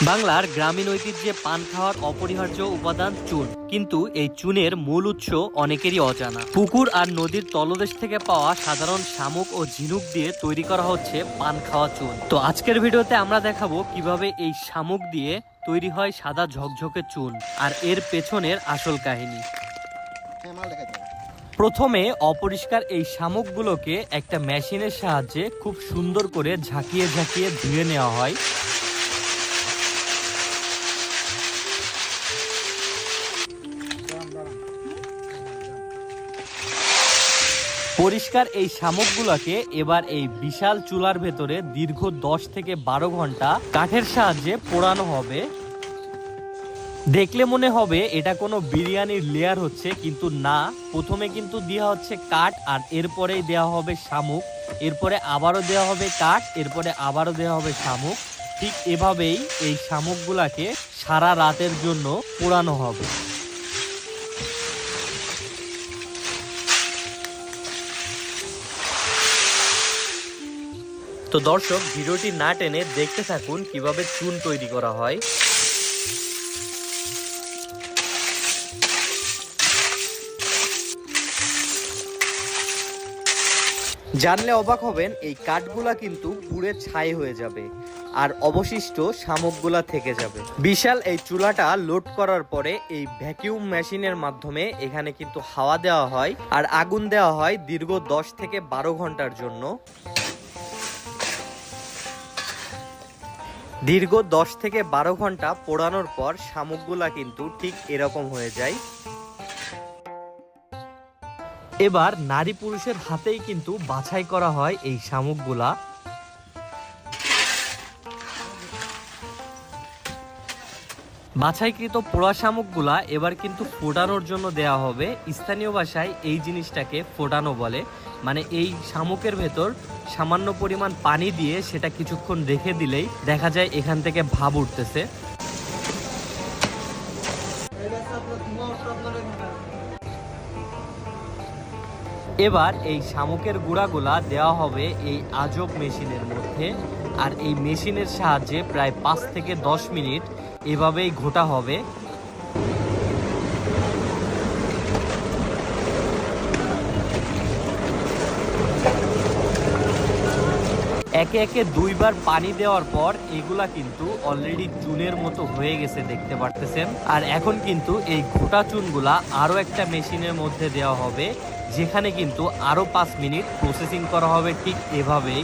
বাংলার গ্রামীণ ঐতিহ্যে পান খাওয়ার অপরিহার্য উপাদান চুন, কিন্তু এই চুনের মূল উৎস অনেকেরই অজানা। পুকুর আর নদীর তলদেশ থেকে পাওয়া সাধারণ শামুক ও ঝিনুক দিয়ে তৈরি করা হচ্ছে পান খাওয়া চুন। তো আজকের ভিডিওতে আমরা দেখাবো কিভাবে এই শামুক দিয়ে তৈরি হয় সাদা ঝকঝকে চুন আর এর পেছনের আসল কাহিনী। প্রথমে অপরিষ্কার এই শামুকগুলোকে একটা মেশিনের সাহায্যে খুব সুন্দর করে ঝাঁকিয়ে ঝাঁকিয়ে ধুয়ে নেওয়া হয়। পরিষ্কার এই শামুকগুলোকে এবার এই বিশাল চুলার ভেতরে দীর্ঘ 10 থেকে 12 ঘন্টা কাঠের সাহায্যে পোড়ানো হবে। দেখলে মনে হবে এটা কোনো বিরিয়ানির লেয়ার হচ্ছে, কিন্তু না। প্রথমে কিন্তু দেওয়া হচ্ছে কাঠ, আর এরপরেই দেওয়া হবে শামুক, এরপরে আবারও দেওয়া হবে কাঠ, এরপরে আবারও দেওয়া হবে শামুক। ঠিক এভাবেই এই শামুকগুলাকে সারা রাতের জন্য পোড়ানো হবে। তো দর্শক, ভিডিওটি না টেনে দেখতে থাকুন কিভাবে চুন তৈরি করা হয়। জানলে অবাক হবেন, এই কাঠগুলা কিন্তু পুড়ে ছাই হয়ে যাবে আর অবশিষ্ট শামুকগুলা থেকে যাবে। বিশাল এই চুলাটা লোড করার পরে এই ভ্যাকিউম মেশিনের মাধ্যমে এখানে কিন্তু হাওয়া দেওয়া হয় আর আগুন দেওয়া হয় দীর্ঘ 10 থেকে 12 ঘন্টার জন্য। দীর্ঘ 10 থেকে 12 ঘন্টা পোড়ানোর পর শামুকগুলা কিন্তু ঠিক এরকম হয়ে যায়। এবার নারী পুরুষের হাতেই কিন্তু বাছাই করা হয় এই শামুকগুলা। বাছাইকৃত পোড়া শামুকগুলা এবার কিন্তু ফোটানোর জন্য দেয়া হবে। স্থানীয় ভাষায় এই জিনিসটাকে ফোটানো বলে। মানে এই শামুকের ভেতর সামান্য পরিমাণ পানি দিয়ে সেটা কিছুক্ষণ রেখে দিলেই দেখা যায় এখান থেকে ভাপ উঠতেছে। এবার এই শামুকের গুঁড়াগুলা দেওয়া হবে এই আজব মেশিনের মধ্যে, আর এই মেশিনের সাহায্যে প্রায় 5 থেকে 10 মিনিট এভাবেই ঘোটা হবে। একে একে 2 বার পানি দেওয়ার পর এগুলা কিন্তু অলরেডি চুনের মতো হয়ে গেছে, দেখতে পারতেছেন। আর এখন কিন্তু এই ঘোটা চুনগুলা আরো একটা মেশিনের মধ্যে দেওয়া হবে, যেখানে কিন্তু আরো 5 মিনিট প্রসেসিং করা হবে ঠিক এভাবেই।